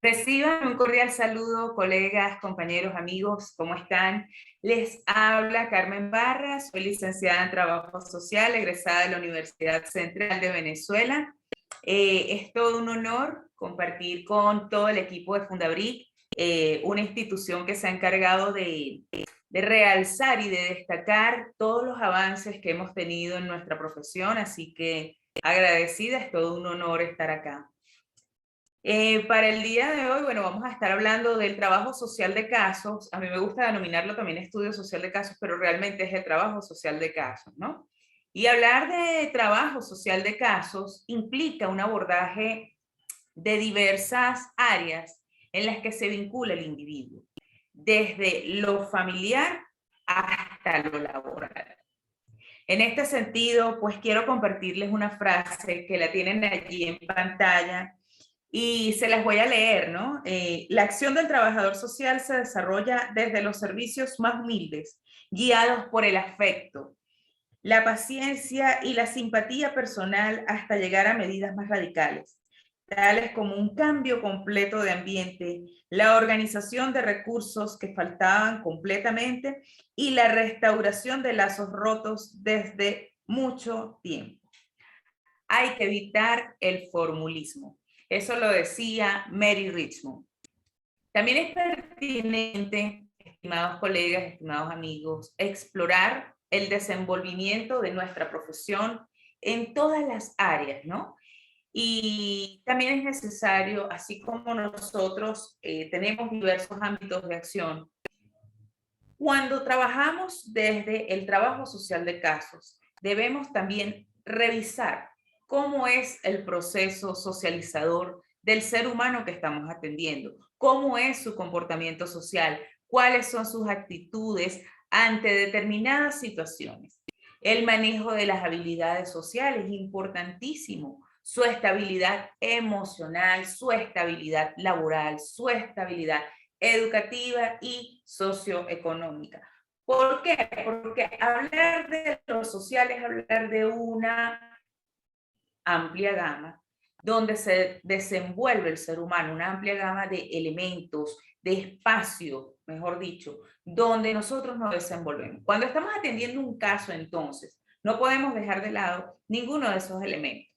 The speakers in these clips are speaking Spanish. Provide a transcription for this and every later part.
Reciban un cordial saludo, colegas, compañeros, amigos, ¿cómo están? Les habla Carmen Barras, soy licenciada en Trabajo Social, egresada de la Universidad Central de Venezuela. Es todo un honor compartir con todo el equipo de Fundabric, una institución que se ha encargado de realzar y de destacar todos los avances que hemos tenido en nuestra profesión, así que agradecida, es todo un honor estar acá. Para el día de hoy, bueno, vamos a estar hablando del trabajo social de casos. A mí me gusta denominarlo también estudio social de casos, pero realmente es el trabajo social de casos, ¿no? Y hablar de trabajo social de casos implica un abordaje de diversas áreas en las que se vincula el individuo, desde lo familiar hasta lo laboral. En este sentido, pues quiero compartirles una frase que la tienen allí en pantalla y se las voy a leer, ¿no? La acción del trabajador social se desarrolla desde los servicios más humildes, guiados por el afecto, la paciencia y la simpatía personal hasta llegar a medidas más radicales, tales como un cambio completo de ambiente, la organización de recursos que faltaban completamente y la restauración de lazos rotos desde mucho tiempo. Hay que evitar el formulismo. Eso lo decía Mary Richmond. También es pertinente, estimados colegas, estimados amigos, explorar el desenvolvimiento de nuestra profesión en todas las áreas, ¿no? Y también es necesario, así como nosotros tenemos diversos ámbitos de acción, cuando trabajamos desde el trabajo social de casos, debemos también revisar cómo es el proceso socializador del ser humano que estamos atendiendo, cómo es su comportamiento social, cuáles son sus actitudes ante determinadas situaciones. El manejo de las habilidades sociales es importantísimo, su estabilidad emocional, su estabilidad laboral, su estabilidad educativa y socioeconómica. ¿Por qué? Porque hablar de lo social es hablar de una amplia gama donde se desenvuelve el ser humano, una amplia gama de elementos, de espacio, mejor dicho, donde nosotros nos desenvolvemos. Cuando estamos atendiendo un caso, entonces, no podemos dejar de lado ninguno de esos elementos.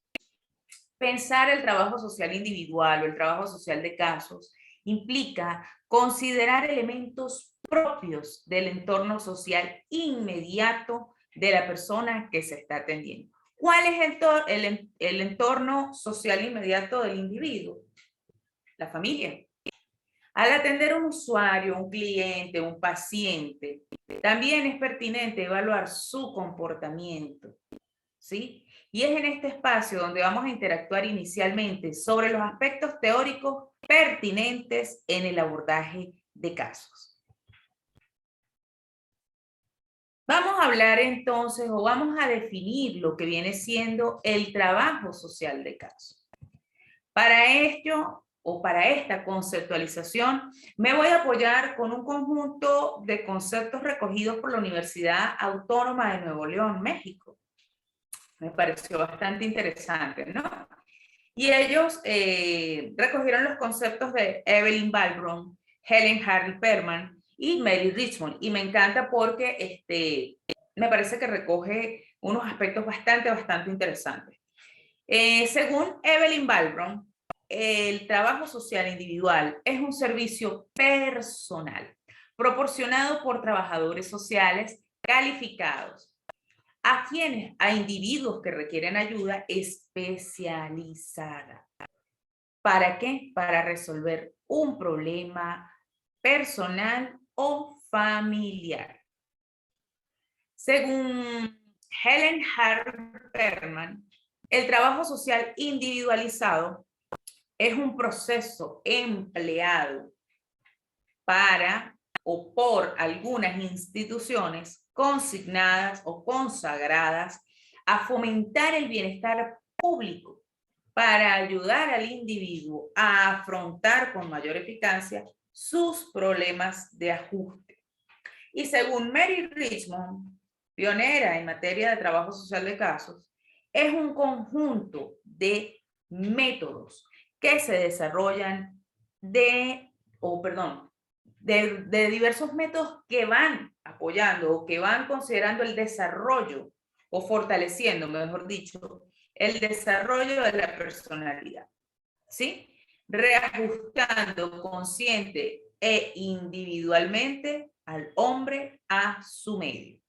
Pensar el trabajo social individual o el trabajo social de casos implica considerar elementos propios del entorno social inmediato de la persona que se está atendiendo. ¿Cuál es el entorno social inmediato del individuo? La familia. Al atender a un usuario, un cliente, un paciente, también es pertinente evaluar su comportamiento, ¿sí? Y es en este espacio donde vamos a interactuar inicialmente sobre los aspectos teóricos pertinentes en el abordaje de casos. Vamos a hablar entonces o vamos a definir lo que viene siendo el trabajo social de casos. Para ello o para esta conceptualización me voy a apoyar con un conjunto de conceptos recogidos por la Universidad Autónoma de Nuevo León, México. Me pareció bastante interesante, ¿no? Y ellos recogieron los conceptos de Evelyn Ballbrom, Helen Harry Perman y Mary Richmond. Y me encanta porque me parece que recoge unos aspectos bastante interesantes. Según Evelyn Ballbrom, el trabajo social individual es un servicio personal proporcionado por trabajadores sociales calificados a individuos que requieren ayuda especializada. ¿Para qué? Para resolver un problema personal o familiar. Según Helen Harperman, el trabajo social individualizado es un proceso empleado para o por algunas instituciones consignadas o consagradas a fomentar el bienestar público para ayudar al individuo a afrontar con mayor eficacia sus problemas de ajuste. Y según Mary Richmond, pionera en materia de trabajo social de casos, es un conjunto de métodos que se desarrollan de, o perdón, de diversos métodos que van apoyando o que van considerando el desarrollo o fortaleciendo, mejor dicho, el desarrollo de la personalidad, ¿sí? Reajustando consciente e individualmente al hombre a su medio.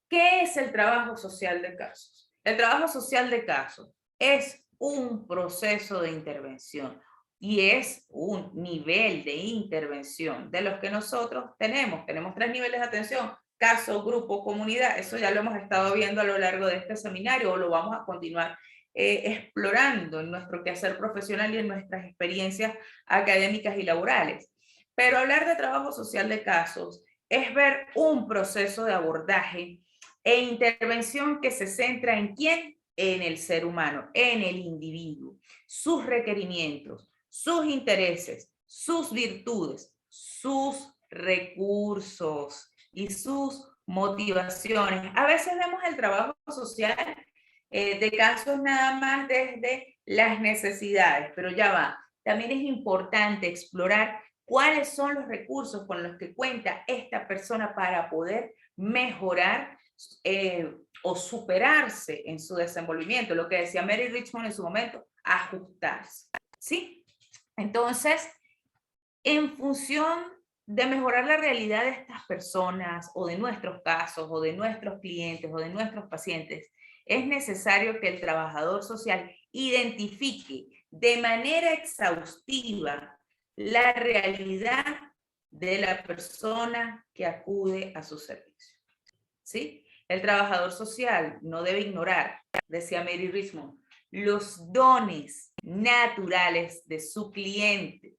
¿Qué es el trabajo social de casos? El trabajo social de casos es un proceso de intervención y es un nivel de intervención de los que nosotros tenemos. Tenemos 3 niveles de atención: caso, grupo, comunidad. Eso ya lo hemos estado viendo a lo largo de este seminario o lo vamos a continuar explorando en nuestro quehacer profesional y en nuestras experiencias académicas y laborales. Pero hablar de trabajo social de casos es ver un proceso de abordaje e intervención que se centra en quién, en el ser humano, en el individuo, sus requerimientos, sus intereses, sus virtudes, sus recursos y sus motivaciones. A veces vemos el trabajo social de casos nada más desde las necesidades, pero ya va. También es importante explorar cuáles son los recursos con los que cuenta esta persona para poder mejorar o superarse en su desenvolvimiento, lo que decía Mary Richmond en su momento, ajustarse, ¿sí? Entonces, en función de mejorar la realidad de estas personas o de nuestros casos o de nuestros clientes o de nuestros pacientes, es necesario que el trabajador social identifique de manera exhaustiva la realidad de la persona que acude a su servicio, ¿sí? El trabajador social no debe ignorar, decía Mary Richmond, los dones naturales de su cliente,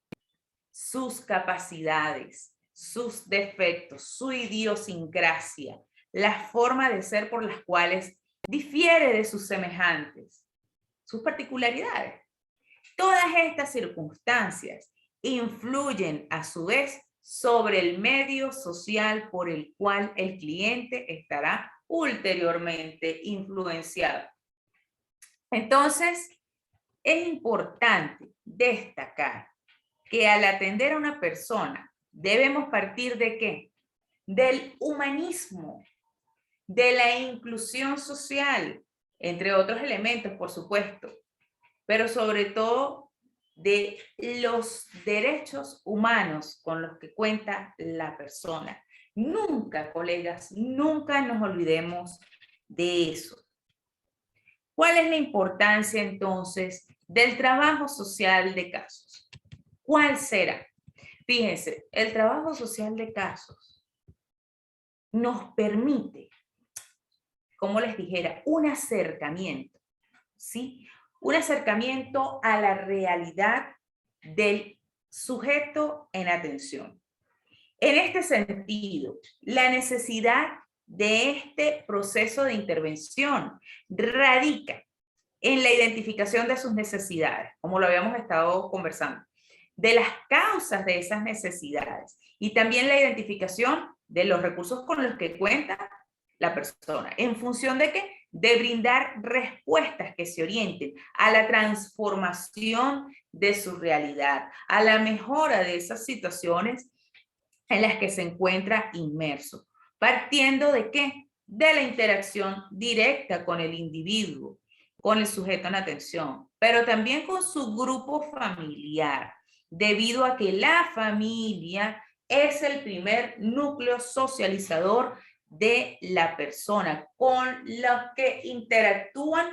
sus capacidades, sus defectos, su idiosincrasia, la forma de ser por las cuales difiere de sus semejantes, sus particularidades. Todas estas circunstancias influyen a su vez sobre el medio social por el cual el cliente estará ulteriormente influenciado. Entonces, es importante destacar que al atender a una persona debemos partir ¿de qué? Del humanismo, de la inclusión social, entre otros elementos, por supuesto, pero sobre todo de los derechos humanos con los que cuenta la persona. Nunca, colegas, nunca nos olvidemos de eso. ¿Cuál es la importancia entonces del trabajo social de casos? ¿Cuál será? Fíjense, el trabajo social de casos nos permite, como les dijera, un acercamiento, ¿sí? Un acercamiento a la realidad del sujeto en atención. En este sentido, la necesidad de este proceso de intervención radica en la identificación de sus necesidades, como lo habíamos estado conversando, de las causas de esas necesidades y también la identificación de los recursos con los que cuenta la persona. ¿En función de qué? De brindar respuestas que se orienten a la transformación de su realidad, a la mejora de esas situaciones en las que se encuentra inmerso. ¿Partiendo de qué? De la interacción directa con el individuo, con el sujeto en atención, pero también con su grupo familiar, debido a que la familia es el primer núcleo socializador de la persona, con los que interactúan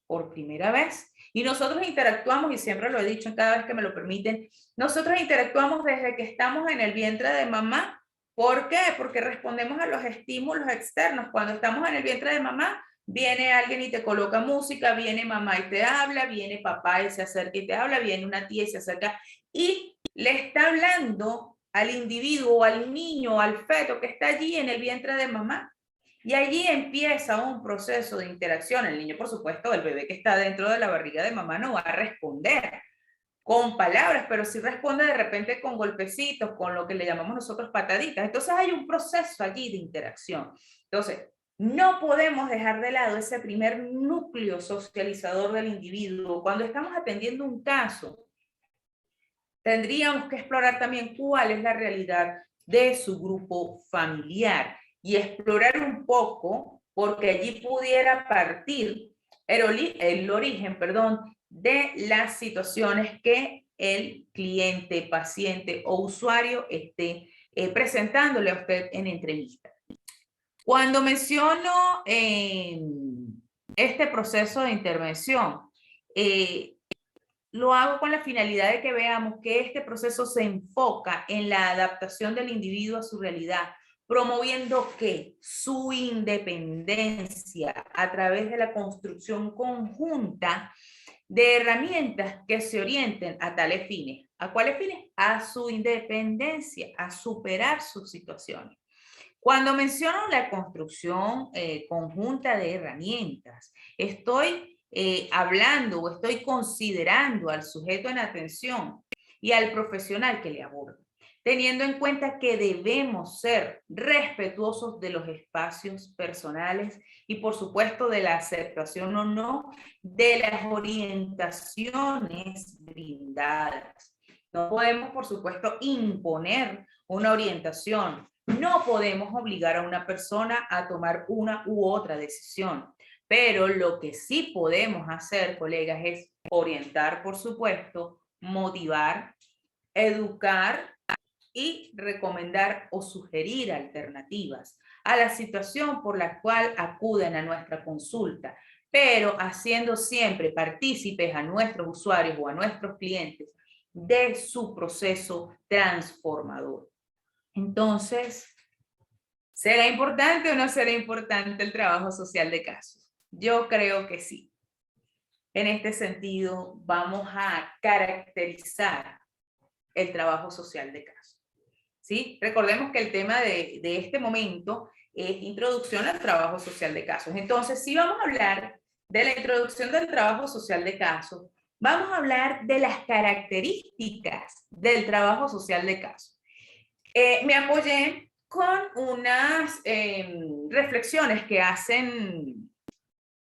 por primera vez. Y nosotros interactuamos, y siempre lo he dicho cada vez que me lo permiten, nosotros interactuamos desde que estamos en el vientre de mamá. ¿Por qué? Porque respondemos a los estímulos externos. Cuando estamos en el vientre de mamá, viene alguien y te coloca música, viene mamá y te habla, viene papá y se acerca y te habla, viene una tía y se acerca y le está hablando al individuo, al niño, al feto que está allí en el vientre de mamá. Y allí empieza un proceso de interacción. El niño, por supuesto, el bebé que está dentro de la barriga de mamá no va a responder con palabras, pero sí responde de repente con golpecitos, con lo que le llamamos nosotros pataditas. Entonces hay un proceso allí de interacción. Entonces, no podemos dejar de lado ese primer núcleo socializador del individuo. Cuando estamos atendiendo un caso, tendríamos que explorar también cuál es la realidad de su grupo familiar y explorar un poco, porque allí pudiera partir el origen, de las situaciones que el cliente, paciente o usuario esté presentándole a usted en entrevista. Cuando menciono este proceso de intervención, lo hago con la finalidad de que veamos que este proceso se enfoca en la adaptación del individuo a su realidad, promoviendo que su independencia a través de la construcción conjunta de herramientas que se orienten a tales fines. ¿A cuáles fines? A su independencia, a superar sus situaciones. Cuando menciono la construcción conjunta de herramientas, estoy hablando o estoy considerando al sujeto en atención y al profesional que le aborda, teniendo en cuenta que debemos ser respetuosos de los espacios personales y por supuesto de la aceptación o no de las orientaciones brindadas. No podemos, por supuesto, imponer una orientación. No podemos obligar a una persona a tomar una u otra decisión, pero lo que sí podemos hacer, colegas, es orientar, por supuesto, motivar, educar y recomendar o sugerir alternativas a la situación por la cual acuden a nuestra consulta, pero haciendo siempre partícipes a nuestros usuarios o a nuestros clientes de su proceso transformador. Entonces, ¿será importante o no será importante el trabajo social de casos? Yo creo que sí. En este sentido, vamos a caracterizar el trabajo social de casos. ¿Sí? Recordemos que el tema de este momento es introducción al trabajo social de casos. Entonces, si vamos a hablar de la introducción del trabajo social de casos, vamos a hablar de las características del trabajo social de casos. Me apoyé con unas reflexiones que hacen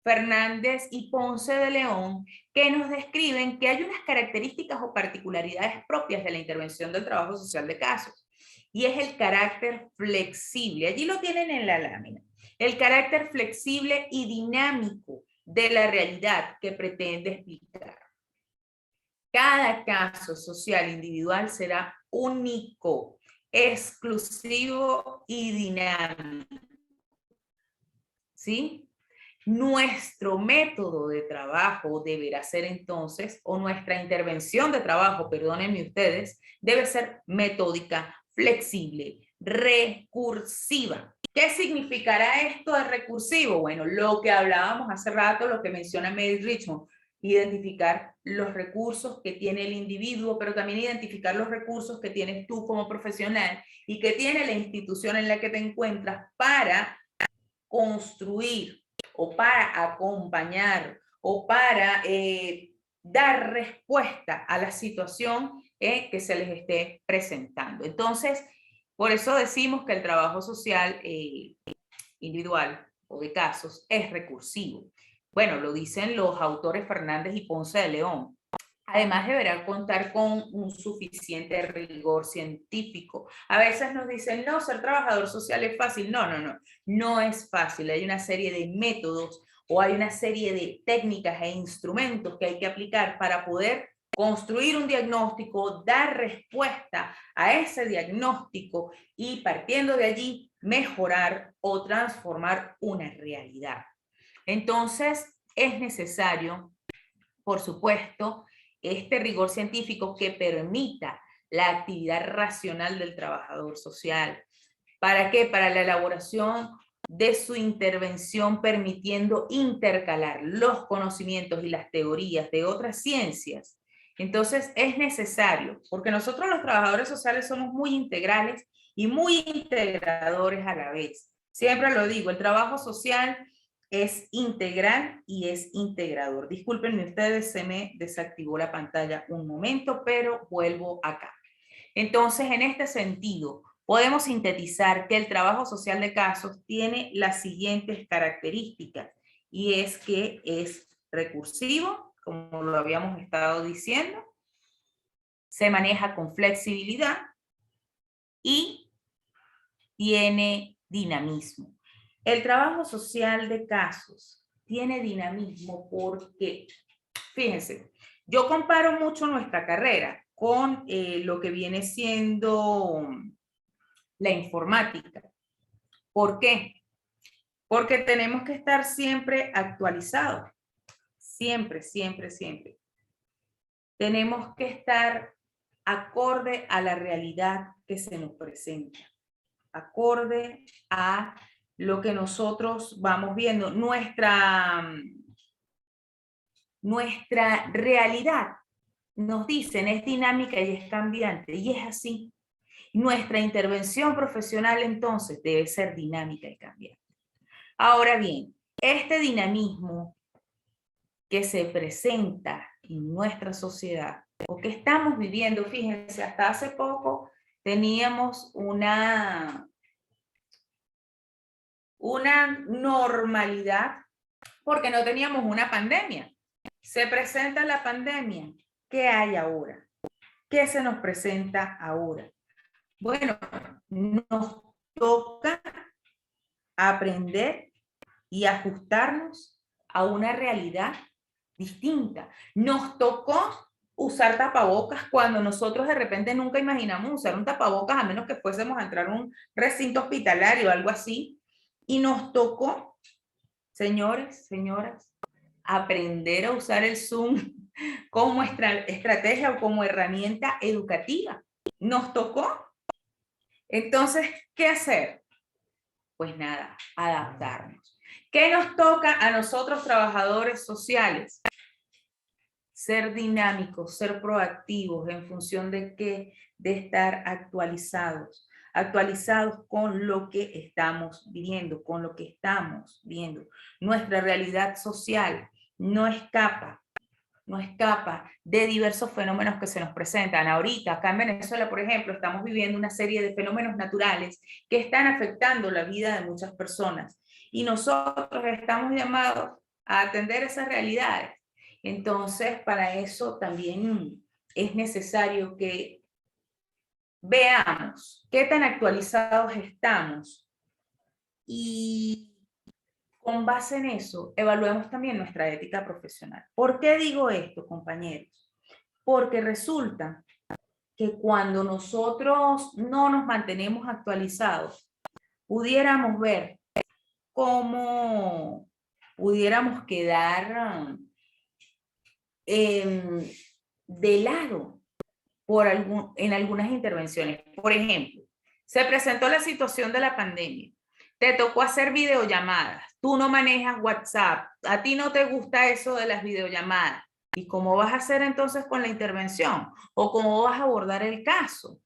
Fernández y Ponce de León, que nos describen que hay unas características o particularidades propias de la intervención del trabajo social de casos, y es el carácter flexible. Allí lo tienen en la lámina. El carácter flexible y dinámico de la realidad que pretende explicar. Cada caso social individual será único, exclusivo y dinámico. ¿Sí? Nuestro método de trabajo deberá ser entonces, o nuestra intervención de trabajo, perdónenme ustedes, debe ser metódica, flexible, recursiva. ¿Qué significará esto de recursivo? Bueno, lo que hablábamos hace rato, lo que menciona Mary Richmond, identificar los recursos que tiene el individuo, pero también identificar los recursos que tienes tú como profesional y que tiene la institución en la que te encuentras para construir o para acompañar o para dar respuesta a la situación que se les esté presentando. Entonces, por eso decimos que el trabajo social individual o de casos es recursivo. Bueno, lo dicen los autores Fernández y Ponce de León. Además, deberá contar con un suficiente rigor científico. A veces nos dicen, no, ser trabajador social es fácil. No, no, no, no es fácil. Hay una serie de métodos o hay una serie de técnicas e instrumentos que hay que aplicar para poder construir un diagnóstico, dar respuesta a ese diagnóstico y partiendo de allí mejorar o transformar una realidad. Entonces, es necesario, por supuesto, este rigor científico que permita la actividad racional del trabajador social. ¿Para qué? Para la elaboración de su intervención, permitiendo intercalar los conocimientos y las teorías de otras ciencias. Entonces es necesario, porque nosotros los trabajadores sociales somos muy integrales y muy integradores a la vez. Siempre lo digo, el trabajo social es integral y es integrador. Discúlpenme ustedes, se me desactivó la pantalla un momento, pero vuelvo acá. Entonces, en este sentido, podemos sintetizar que el trabajo social de casos tiene las siguientes características, y es que es recursivo, como lo habíamos estado diciendo, se maneja con flexibilidad y tiene dinamismo. El trabajo social de casos tiene dinamismo porque, fíjense, yo comparo mucho nuestra carrera con lo que viene siendo la informática. ¿Por qué? Porque tenemos que estar siempre actualizados. Siempre, siempre, siempre. Tenemos que estar acorde a la realidad que se nos presenta. Acorde a lo que nosotros vamos viendo. Nuestra realidad, nos dicen, es dinámica y es cambiante. Y es así. Nuestra intervención profesional entonces debe ser dinámica y cambiante. Ahora bien, este dinamismo que se presenta en nuestra sociedad o que estamos viviendo, fíjense, hasta hace poco teníamos una normalidad porque no teníamos una pandemia. Se presenta la pandemia. ¿Qué hay ahora? ¿Qué se nos presenta ahora? Bueno, nos toca aprender y ajustarnos a una realidad distinta. Nos tocó usar tapabocas cuando nosotros de repente nunca imaginamos usar un tapabocas a menos que fuésemos a entrar a un recinto hospitalario o algo así. Y nos tocó, señores, señoras, aprender a usar el Zoom como estrategia o como herramienta educativa. Nos tocó. Entonces, ¿qué hacer? Pues nada, adaptarnos. ¿Qué nos toca a nosotros trabajadores sociales? Ser dinámicos, ser proactivos, ¿en función de qué? De estar actualizados. Actualizados con lo que estamos viviendo, con lo que estamos viendo. Nuestra realidad social no escapa de diversos fenómenos que se nos presentan. Ahorita, acá en Venezuela, por ejemplo, estamos viviendo una serie de fenómenos naturales que están afectando la vida de muchas personas. Y nosotros estamos llamados a atender esas realidades. Entonces, para eso también es necesario que veamos qué tan actualizados estamos y con base en eso, evaluemos también nuestra ética profesional. ¿Por qué digo esto, compañeros? Porque resulta que cuando nosotros no nos mantenemos actualizados, pudiéramos ver cómo pudiéramos quedar de lado en algunas intervenciones. Por ejemplo, se presentó la situación de la pandemia. Te tocó hacer videollamadas, tú no manejas WhatsApp, a ti no te gusta eso de las videollamadas. ¿Y cómo vas a hacer entonces con la intervención? ¿O cómo vas a abordar el caso?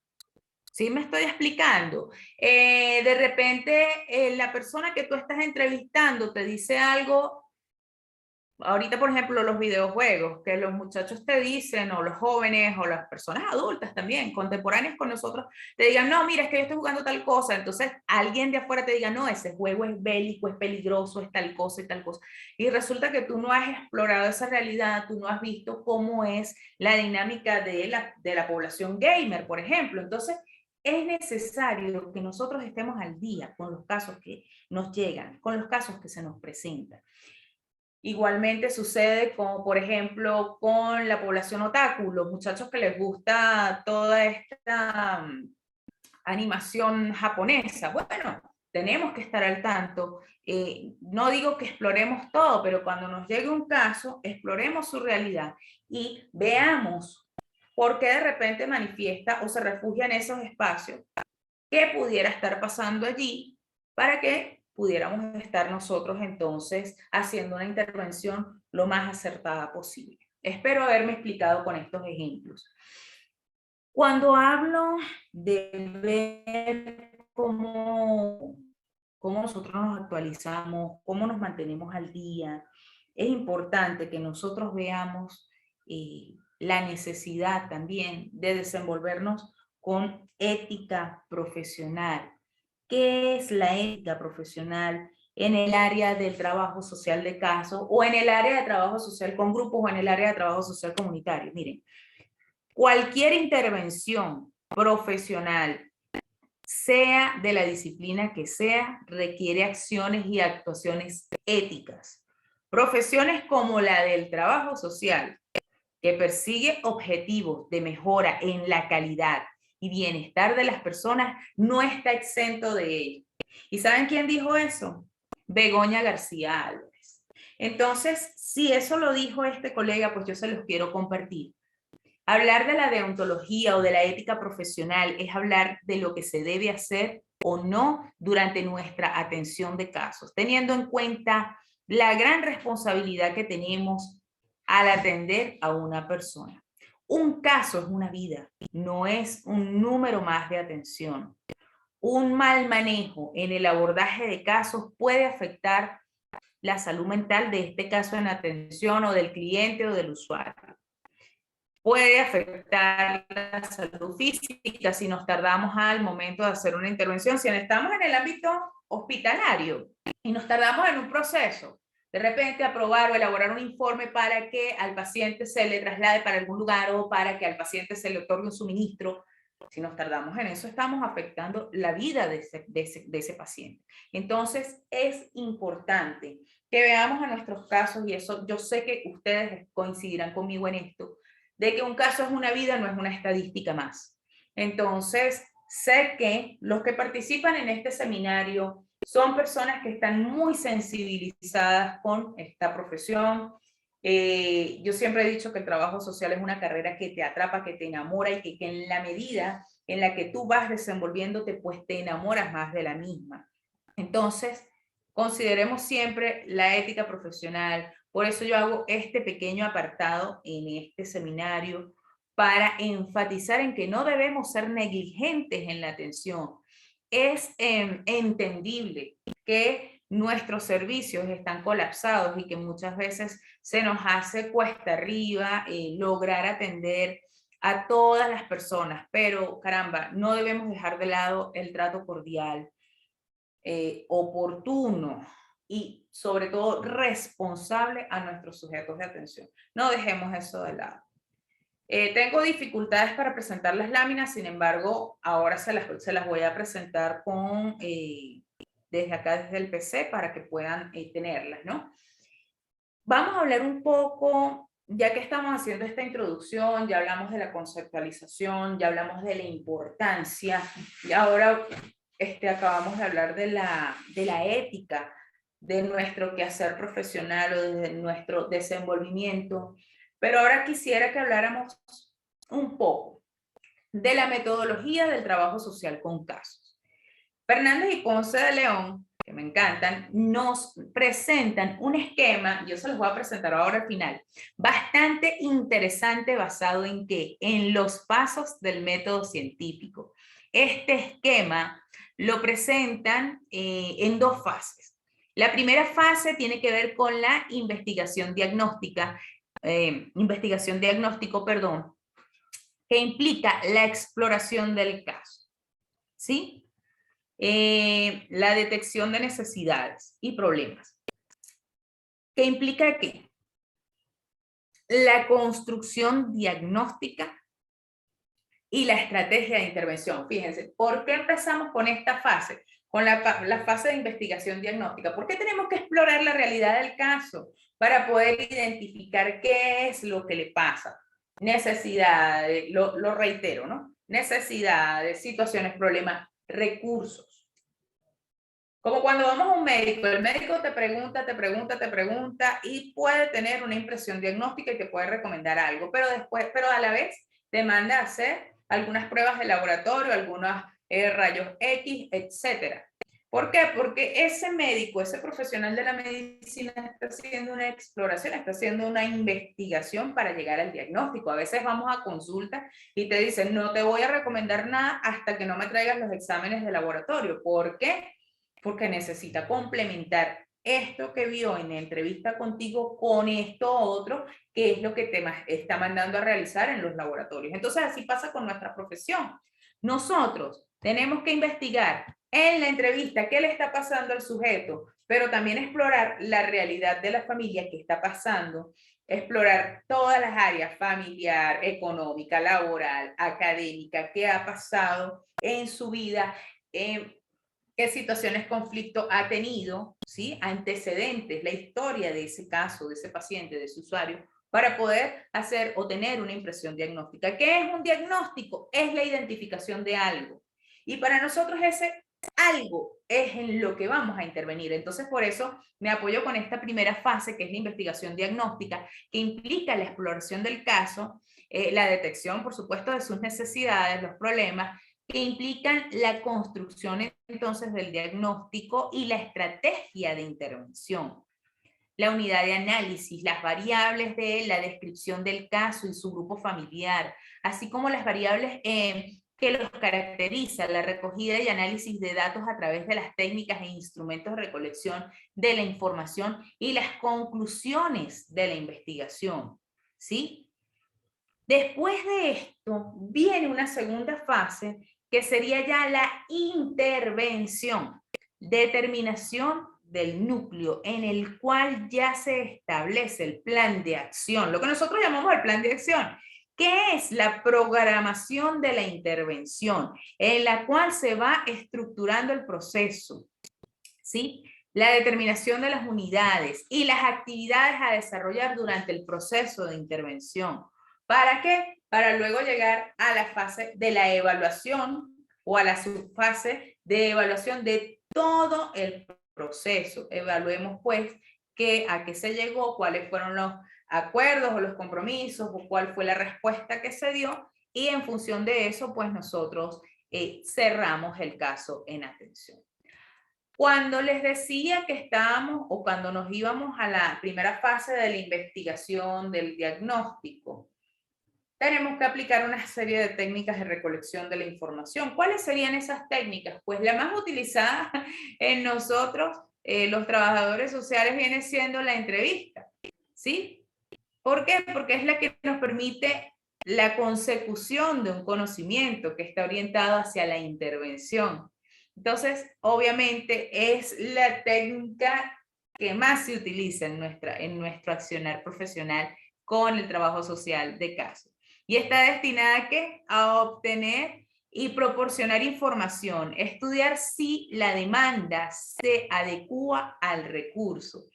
¿Sí me estoy explicando? De repente, la persona que tú estás entrevistando te dice algo. Ahorita, por ejemplo, los videojuegos, que los muchachos te dicen, o los jóvenes, o las personas adultas también, contemporáneas con nosotros, te digan, no, mira, es que yo estoy jugando tal cosa. Entonces, alguien de afuera te diga, no, ese juego es bélico, es peligroso, es tal cosa y tal cosa. Y resulta que tú no has explorado esa realidad, tú no has visto cómo es la dinámica de la población gamer, por ejemplo. Entonces, es necesario que nosotros estemos al día con los casos que nos llegan, con los casos que se nos presentan. Igualmente sucede como, por ejemplo, con la población otaku, los muchachos que les gusta toda esta animación japonesa. Bueno, tenemos que estar al tanto. No digo que exploremos todo, pero cuando nos llegue un caso, exploremos su realidad y veamos por qué de repente manifiesta o se refugia en esos espacios, qué pudiera estar pasando allí para que pudiéramos estar nosotros entonces haciendo una intervención lo más acertada posible. Espero haberme explicado con estos ejemplos. Cuando hablo de ver cómo nosotros nos actualizamos, cómo nos mantenemos al día, es importante que nosotros veamos la necesidad también de desenvolvernos con ética profesional. ¿Qué es la ética profesional en el área del trabajo social de caso o en el área de trabajo social con grupos o en el área de trabajo social comunitario? Miren, Cualquier intervención profesional, sea de la disciplina que sea, requiere acciones y actuaciones éticas. Profesiones como la del trabajo social, que persigue objetivos de mejora en la calidad y bienestar de las personas, no está exento de ello. ¿Y saben quién dijo eso? Begoña García Álvarez. Entonces, si eso lo dijo este colega, pues yo se los quiero compartir. Hablar de la deontología o de la ética profesional es hablar de lo que se debe hacer o no durante nuestra atención de casos, teniendo en cuenta la gran responsabilidad que tenemos al atender a una persona. Un caso es una vida, no es un número más de atención. Un mal manejo en el abordaje de casos puede afectar la salud mental de este caso en atención o del cliente o del usuario. Puede afectar la salud física si nos tardamos al momento de hacer una intervención. Si estamos en el ámbito hospitalario y nos tardamos en un proceso, de repente aprobar o elaborar un informe para que al paciente se le traslade para algún lugar o para que al paciente se le otorgue un suministro, si nos tardamos en eso, estamos afectando la vida de ese paciente. Entonces, es importante que veamos a nuestros casos, y eso yo sé que ustedes coincidirán conmigo en esto, de que un caso es una vida, no es una estadística más. Entonces, sé que los que participan en este seminario son personas que están muy sensibilizadas con esta profesión. Yo siempre he dicho que el trabajo social es una carrera que te atrapa, que te enamora y que en la medida en la que tú vas desenvolviéndote, pues te enamoras más de la misma. Entonces, consideremos siempre la ética profesional. Por eso yo hago este pequeño apartado en este seminario para enfatizar en que no debemos ser negligentes en la atención. Es entendible que nuestros servicios están colapsados y que muchas veces se nos hace cuesta arriba lograr atender a todas las personas, pero caramba, no debemos dejar de lado el trato cordial, oportuno y sobre todo responsable a nuestros sujetos de atención. No dejemos eso de lado. Tengo dificultades para presentar las láminas, sin embargo, ahora se las voy a presentar desde acá, desde el PC, para que puedan tenerlas, ¿no? Vamos a hablar un poco, ya que estamos haciendo esta introducción, ya hablamos de la conceptualización, ya hablamos de la importancia, y ahora acabamos de hablar de la ética de nuestro quehacer profesional o de nuestro desenvolvimiento. Pero ahora quisiera que habláramos un poco de la metodología del trabajo social con casos. Fernández y Ponce de León, que me encantan, nos presentan un esquema, yo se los voy a presentar ahora al final, bastante interesante, basado en ¿qué? En los pasos del método científico. Este esquema lo presentan en dos fases. La primera fase tiene que ver con la investigación diagnóstico, perdón, que implica la exploración del caso, ¿sí? La detección de necesidades y problemas. ¿Qué implica qué? La construcción diagnóstica y la estrategia de intervención. Fíjense, ¿por qué empezamos con esta fase? Con la fase de investigación diagnóstica. ¿Por qué tenemos que explorar la realidad del caso para poder identificar qué es lo que le pasa? Necesidades, lo reitero, ¿no? Necesidades, situaciones, problemas, recursos. Como cuando vamos a un médico, el médico te pregunta y puede tener una impresión diagnóstica y te puede recomendar algo, pero a la vez te manda a hacer algunas pruebas de laboratorio, algunos rayos X, etcétera. ¿Por qué? Porque ese médico, ese profesional de la medicina está haciendo una exploración, está haciendo una investigación para llegar al diagnóstico. A veces vamos a consulta y te dicen, no te voy a recomendar nada hasta que no me traigas los exámenes de laboratorio. ¿Por qué? Porque necesita complementar esto que vio en la entrevista contigo con esto otro, que es lo que te está mandando a realizar en los laboratorios. Entonces, así pasa con nuestra profesión. Nosotros tenemos que investigar en la entrevista qué le está pasando al sujeto, pero también explorar la realidad de la familia, qué está pasando, explorar todas las áreas, familiar, económica, laboral, académica, qué ha pasado en su vida, qué situaciones conflicto ha tenido, ¿sí? Antecedentes, la historia de ese caso, de ese paciente, de ese usuario, para poder hacer o tener una impresión diagnóstica. ¿Qué es un diagnóstico? Es la identificación de algo. Y para nosotros ese algo es en lo que vamos a intervenir. Entonces, por eso me apoyo con esta primera fase, que es la investigación diagnóstica, que implica la exploración del caso, la detección, por supuesto, de sus necesidades, los problemas, que implican la construcción entonces del diagnóstico y la estrategia de intervención, la unidad de análisis, las variables de la descripción del caso y su grupo familiar, así como las variables que los caracteriza, la recogida y análisis de datos a través de las técnicas e instrumentos de recolección de la información y las conclusiones de la investigación, ¿sí? Después de esto viene una segunda fase que sería ya la intervención, determinación del núcleo en el cual ya se establece el plan de acción, lo que nosotros llamamos el plan de acción, que es la programación de la intervención, en la cual se va estructurando el proceso, ¿sí? La determinación de las unidades y las actividades a desarrollar durante el proceso de intervención. ¿Para qué? Para luego llegar a la fase de la evaluación o a la subfase de evaluación de todo el proceso. Evaluemos pues a qué se llegó, cuáles fueron los acuerdos o los compromisos o cuál fue la respuesta que se dio y en función de eso pues nosotros cerramos el caso en atención. Cuando les decía que estábamos o cuando nos íbamos a la primera fase de la investigación, del diagnóstico, tenemos que aplicar una serie de técnicas de recolección de la información. ¿Cuáles serían esas técnicas? Pues la más utilizada en nosotros, los trabajadores sociales, viene siendo la entrevista, ¿sí? ¿Por qué? Porque es la que nos permite la consecución de un conocimiento que está orientado hacia la intervención. Entonces, obviamente, es la técnica que más se utiliza en nuestro accionar profesional con el trabajo social de caso. Y está destinada ¿a qué? A obtener y proporcionar información, estudiar si la demanda se adecua al recurso.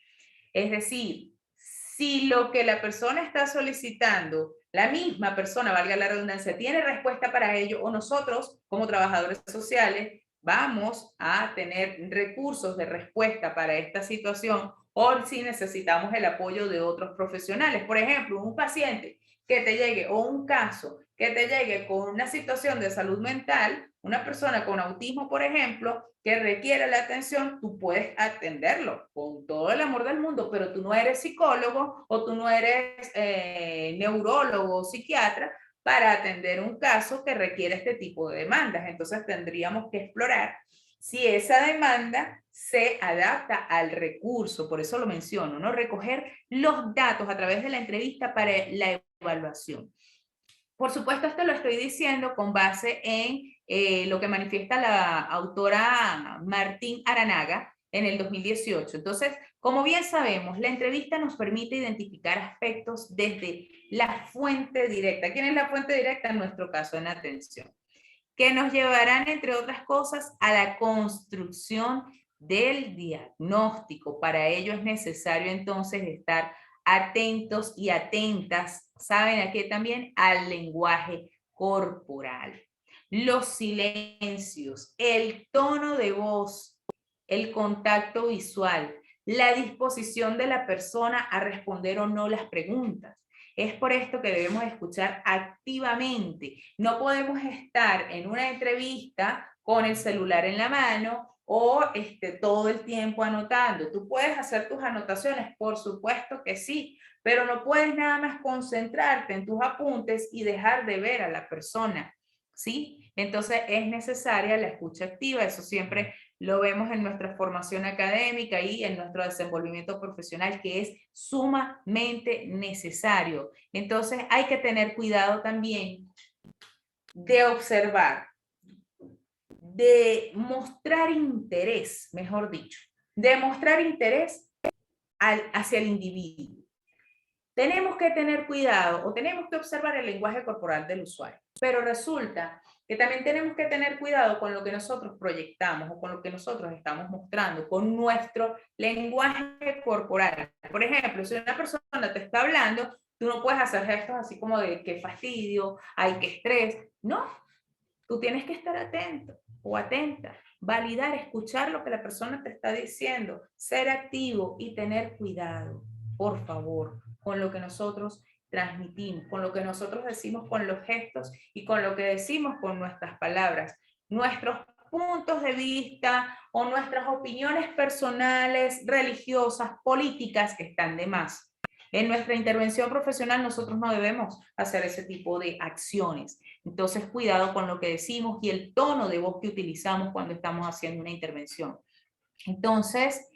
Es decir, si lo que la persona está solicitando, la misma persona, valga la redundancia, tiene respuesta para ello, o nosotros, como trabajadores sociales, vamos a tener recursos de respuesta para esta situación, o si necesitamos el apoyo de otros profesionales. Por ejemplo, un paciente que te llegue, o un caso que te llegue con una situación de salud mental, una persona con autismo, por ejemplo, que requiere la atención, tú puedes atenderlo con todo el amor del mundo, pero tú no eres psicólogo o tú no eres neurólogo o psiquiatra para atender un caso que requiere este tipo de demandas. Entonces tendríamos que explorar si esa demanda se adapta al recurso, por eso lo menciono, ¿no? Recoger los datos a través de la entrevista para la evaluación. Por supuesto, esto lo estoy diciendo con base en lo que manifiesta la autora Martín Aranaga en el 2018. Entonces, como bien sabemos, la entrevista nos permite identificar aspectos desde la fuente directa. ¿Quién es la fuente directa? En nuestro caso, en atención. Que nos llevarán, entre otras cosas, a la construcción del diagnóstico. Para ello es necesario entonces estar atentos y atentas, ¿saben a qué también? Al lenguaje corporal. Los silencios, el tono de voz, el contacto visual, la disposición de la persona a responder o no las preguntas. Es por esto que debemos escuchar activamente. No podemos estar en una entrevista con el celular en la mano o todo el tiempo anotando. Tú puedes hacer tus anotaciones, por supuesto que sí, pero no puedes nada más concentrarte en tus apuntes y dejar de ver a la persona, ¿sí? Entonces es necesaria la escucha activa, eso siempre lo vemos en nuestra formación académica y en nuestro desenvolvimiento profesional, que es sumamente necesario. Entonces hay que tener cuidado también de observar, de mostrar interés, mejor dicho, de mostrar interés hacia el individuo. Tenemos que tener cuidado o tenemos que observar el lenguaje corporal del usuario, pero resulta que también tenemos que tener cuidado con lo que nosotros proyectamos o con lo que nosotros estamos mostrando, con nuestro lenguaje corporal. Por ejemplo, si una persona te está hablando, tú no puedes hacer gestos así como de qué fastidio, ay, qué estrés. No, tú tienes que estar atento o atenta, validar, escuchar lo que la persona te está diciendo, ser activo y tener cuidado, por favor, con lo que nosotros transmitimos, con lo que nosotros decimos con los gestos y con lo que decimos con nuestras palabras. Nuestros puntos de vista o nuestras opiniones personales, religiosas, políticas están de más. En nuestra intervención profesional nosotros no debemos hacer ese tipo de acciones. Entonces, cuidado con lo que decimos y el tono de voz que utilizamos cuando estamos haciendo una intervención. Entonces,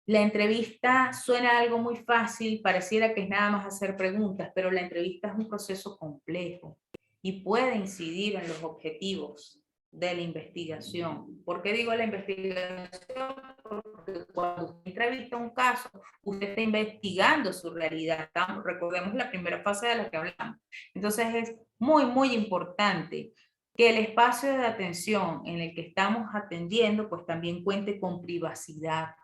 la entrevista suena algo muy fácil, pareciera que es nada más hacer preguntas, pero la entrevista es un proceso complejo y puede incidir en los objetivos de la investigación. ¿Por qué digo la investigación? Porque cuando usted entrevista un caso, usted está investigando su realidad. Recordemos la primera fase de la que hablamos. Entonces es muy, muy importante que el espacio de atención en el que estamos atendiendo, pues también cuente con privacidad.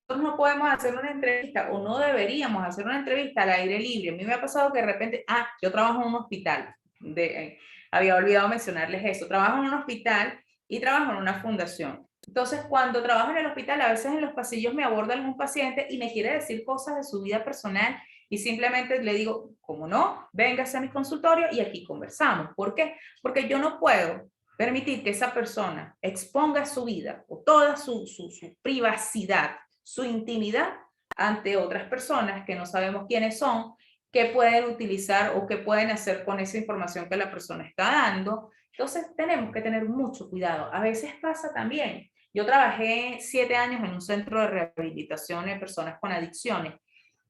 Nosotros no podemos hacer una entrevista o no deberíamos hacer una entrevista al aire libre. A mí me ha pasado que de repente, yo trabajo en un hospital, había olvidado mencionarles eso, trabajo en un hospital y trabajo en una fundación. Entonces, cuando trabajo en el hospital, a veces en los pasillos me aborda algún paciente y me quiere decir cosas de su vida personal y simplemente le digo, como no, véngase a mi consultorio y aquí conversamos. ¿Por qué? Porque yo no puedo permitir que esa persona exponga su vida o toda su privacidad, su intimidad ante otras personas que no sabemos quiénes son, que pueden utilizar o que pueden hacer con esa información que la persona está dando. Entonces tenemos que tener mucho cuidado. A veces pasa también. Yo trabajé 7 años en un centro de rehabilitación de personas con adicciones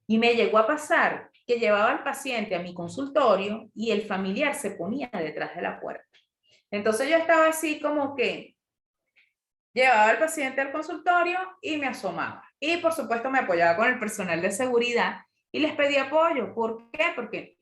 y me llegó a pasar que llevaba al paciente a mi consultorio y el familiar se ponía detrás de la puerta. Entonces yo estaba así como que llevaba al paciente al consultorio y me asomaba. Y por supuesto me apoyaba con el personal de seguridad y les pedía apoyo. ¿Por qué? Porque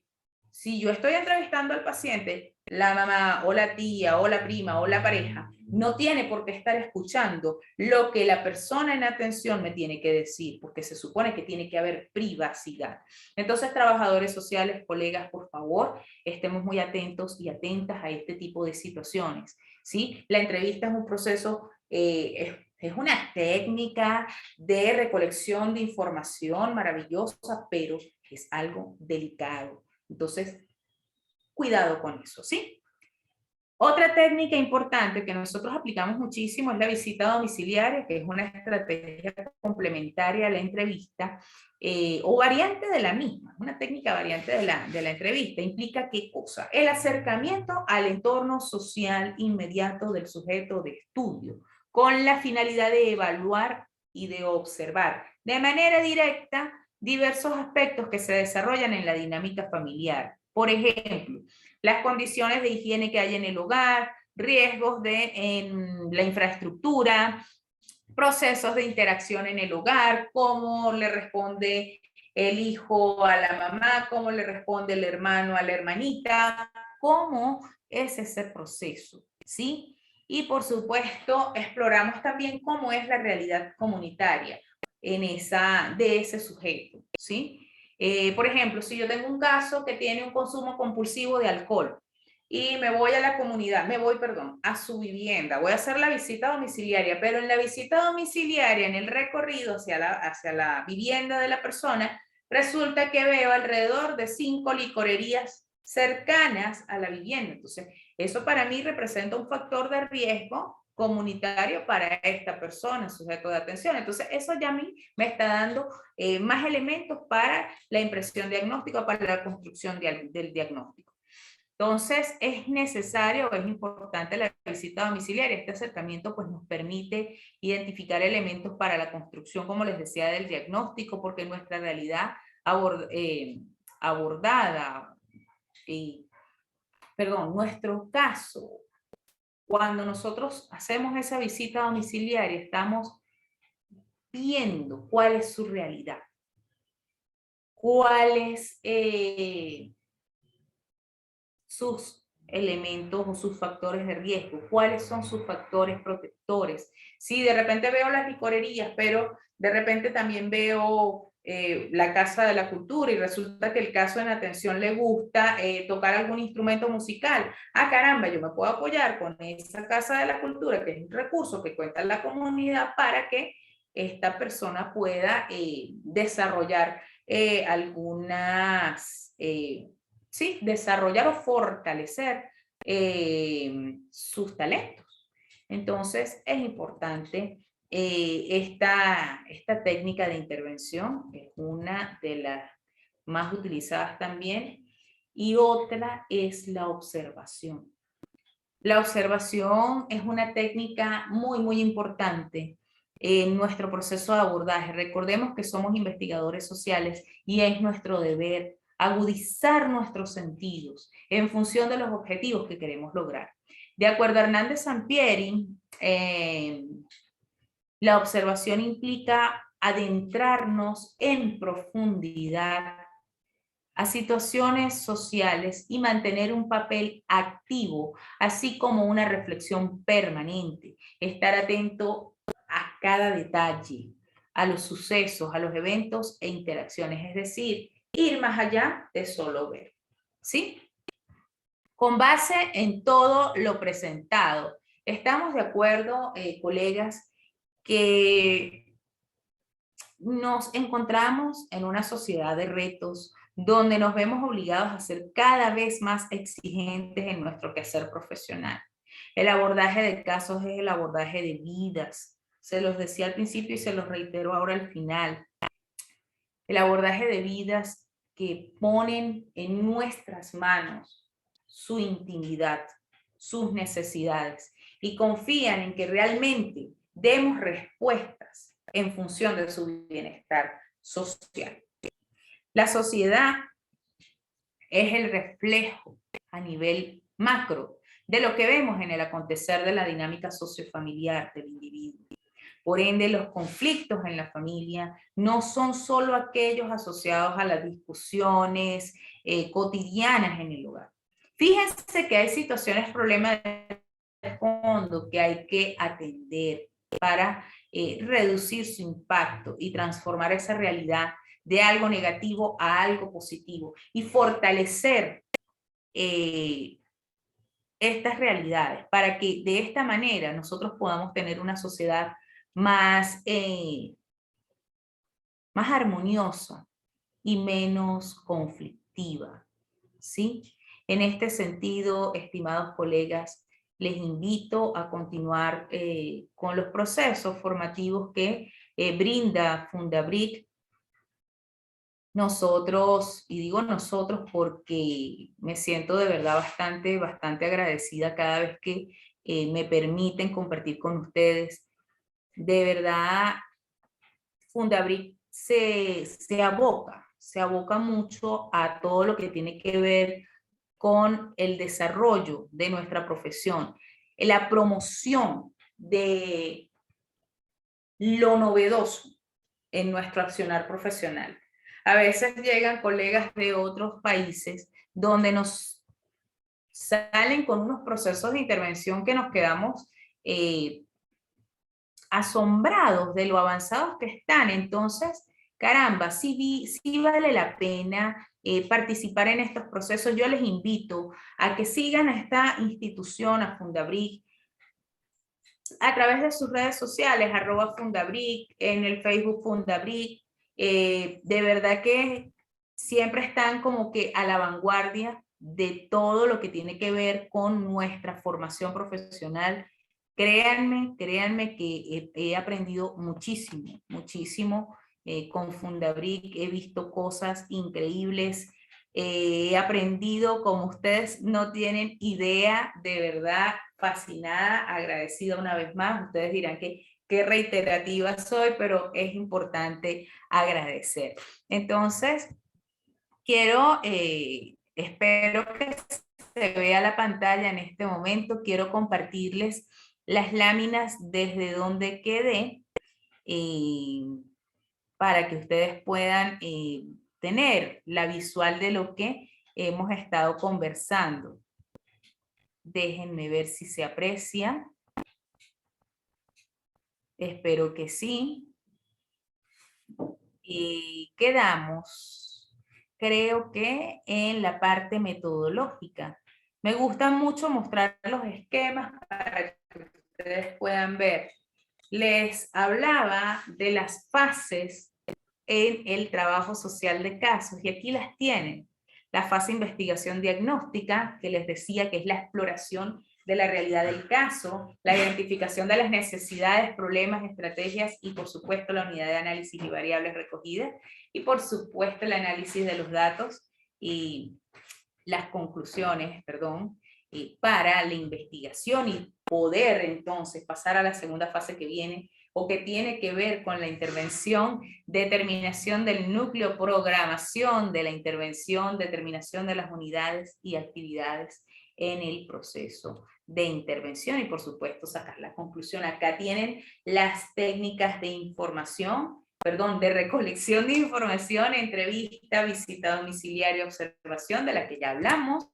si yo estoy entrevistando al paciente, la mamá o la tía o la prima o la pareja no tiene por qué estar escuchando lo que la persona en atención me tiene que decir, porque se supone que tiene que haber privacidad. Entonces, trabajadores sociales, colegas, por favor, estemos muy atentos y atentas a este tipo de situaciones, ¿sí? La entrevista es un proceso, es una técnica de recolección de información maravillosa, pero es algo delicado. Entonces, cuidado con eso, ¿sí? Otra técnica importante que nosotros aplicamos muchísimo es la visita domiciliaria, que es una estrategia complementaria a la entrevista o variante de la misma, una técnica variante de la entrevista. ¿Implica qué cosa? El acercamiento al entorno social inmediato del sujeto de estudio, con la finalidad de evaluar y de observar de manera directa diversos aspectos que se desarrollan en la dinámica familiar. Por ejemplo, las condiciones de higiene que hay en el hogar, riesgos en la infraestructura, procesos de interacción en el hogar, cómo le responde el hijo a la mamá, cómo le responde el hermano a la hermanita, cómo es ese proceso, ¿sí? Y por supuesto, exploramos también cómo es la realidad comunitaria de ese sujeto, ¿sí? Por ejemplo, si yo tengo un caso que tiene un consumo compulsivo de alcohol y me voy a la comunidad, a su vivienda, voy a hacer la visita domiciliaria, pero en la visita domiciliaria, en el recorrido hacia la vivienda de la persona, resulta que veo alrededor de 5 licorerías cercanas a la vivienda. Entonces, eso para mí representa un factor de riesgo comunitario para esta persona, sujeto de atención. Entonces, eso ya a mí me está dando más elementos para la impresión diagnóstica, para la construcción del diagnóstico. Entonces, es necesario o es importante la visita domiciliaria. Este acercamiento pues, nos permite identificar elementos para la construcción, como les decía, del diagnóstico, porque nuestra realidad abordada, nuestro caso Cuando nosotros hacemos esa visita domiciliaria, estamos viendo cuál es su realidad, cuáles sus elementos o sus factores de riesgo, cuáles son sus factores protectores. Sí, de repente veo las licorerías, pero de repente también veo la Casa de la Cultura y resulta que el caso en atención le gusta tocar algún instrumento musical. Ah, caramba, yo me puedo apoyar con esa Casa de la Cultura, que es un recurso que cuenta la comunidad para que esta persona pueda desarrollar algunas sí, desarrollar o fortalecer sus talentos. Entonces, es importante esta técnica de intervención, es una de las más utilizadas también, y otra es la observación. La observación es una técnica muy, muy importante en nuestro proceso de abordaje. Recordemos que somos investigadores sociales y es nuestro deber agudizar nuestros sentidos en función de los objetivos que queremos lograr. De acuerdo a Hernández Sampieri, la observación implica adentrarnos en profundidad a situaciones sociales y mantener un papel activo, así como una reflexión permanente, estar atento a cada detalle, a los sucesos, a los eventos e interacciones, es decir, ir más allá de solo ver, ¿sí? Con base en todo lo presentado, estamos de acuerdo, colegas, que nos encontramos en una sociedad de retos donde nos vemos obligados a ser cada vez más exigentes en nuestro quehacer profesional. El abordaje de casos es el abordaje de vidas. Se los decía al principio y se los reitero ahora al final. El abordaje de vidas que ponen en nuestras manos su intimidad, sus necesidades y confían en que realmente demos respuestas en función de su bienestar social. La sociedad es el reflejo a nivel macro de lo que vemos en el acontecer de la dinámica sociofamiliar del individuo. Por ende, los conflictos en la familia no son solo aquellos asociados a las discusiones cotidianas en el hogar. Fíjense que hay situaciones, problemas de fondo que hay que atender para reducir su impacto y transformar esa realidad de algo negativo a algo positivo y fortalecer estas realidades para que de esta manera nosotros podamos tener una sociedad más, más armoniosa y menos conflictiva, ¿sí? En este sentido, estimados colegas, les invito a continuar con los procesos formativos que brinda Fundabric. Nosotros, y digo nosotros porque me siento de verdad bastante agradecida cada vez que me permiten compartir con ustedes. De verdad, Fundabric se aboca mucho a todo lo que tiene que ver con el desarrollo de nuestra profesión, la promoción de lo novedoso en nuestro accionar profesional. A veces llegan colegas de otros países donde nos salen con unos procesos de intervención que nos quedamos asombrados de lo avanzados que están. Entonces, caramba, sí vale la pena participar en estos procesos. Yo les invito a que sigan a esta institución, a Fundabric, a través de sus redes sociales, @Fundabric, en el Facebook Fundabric. De verdad que siempre están como que a la vanguardia de todo lo que tiene que ver con nuestra formación profesional. Créanme que he aprendido muchísimo con Fundabric. He visto cosas increíbles. He aprendido como ustedes no tienen idea, de verdad, fascinada, agradecida una vez más. Ustedes dirán que qué reiterativa soy, pero es importante agradecer. Entonces, espero que se vea la pantalla en este momento, quiero compartirles las láminas desde donde quedé para que ustedes puedan tener la visual de lo que hemos estado conversando. Déjenme ver si se aprecia. Espero que sí. Y quedamos, creo que en la parte metodológica. Me gusta mucho mostrar los esquemas para que ustedes puedan ver. Les hablaba de las fases en el trabajo social de casos y aquí las tienen. La fase de investigación diagnóstica, que les decía que es la exploración de la realidad del caso, la identificación de las necesidades, problemas, estrategias y por supuesto la unidad de análisis y variables recogidas y por supuesto el análisis de los datos y las conclusiones, perdón, para la investigación y poder entonces pasar a la segunda fase que viene o que tiene que ver con la intervención, determinación del núcleo, programación de la intervención, determinación de las unidades y actividades en el proceso de intervención y por supuesto sacar la conclusión. Acá tienen las técnicas de información, perdón, de recolección de información, entrevista, visita domiciliaria, observación, de la que ya hablamos,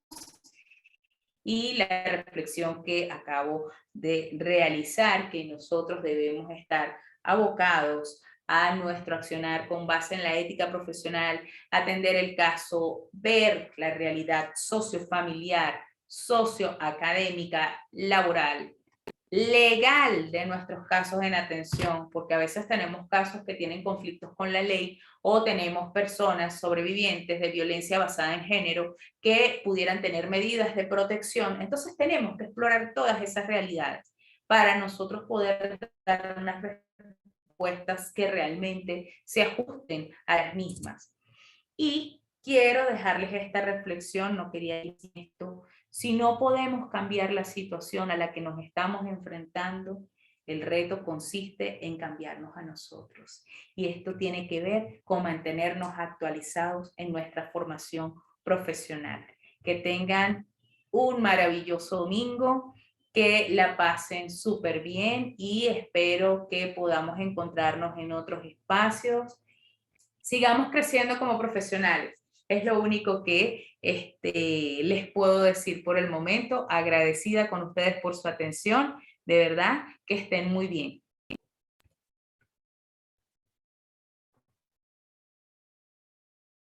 y la reflexión que acabo de realizar, que nosotros debemos estar abocados a nuestro accionar con base en la ética profesional, atender el caso, ver la realidad sociofamiliar, socioacadémica, laboral, legal de nuestros casos en atención, porque a veces tenemos casos que tienen conflictos con la ley o tenemos personas sobrevivientes de violencia basada en género que pudieran tener medidas de protección. Entonces tenemos que explorar todas esas realidades para nosotros poder dar unas respuestas que realmente se ajusten a las mismas. Y quiero dejarles esta reflexión, no quería decir esto, si no podemos cambiar la situación a la que nos estamos enfrentando, el reto consiste en cambiarnos a nosotros. Y esto tiene que ver con mantenernos actualizados en nuestra formación profesional. Que tengan un maravilloso domingo, que la pasen súper bien y espero que podamos encontrarnos en otros espacios. Sigamos creciendo como profesionales. Es lo único que les puedo decir por el momento. Agradecida con ustedes por su atención. De verdad que estén muy bien.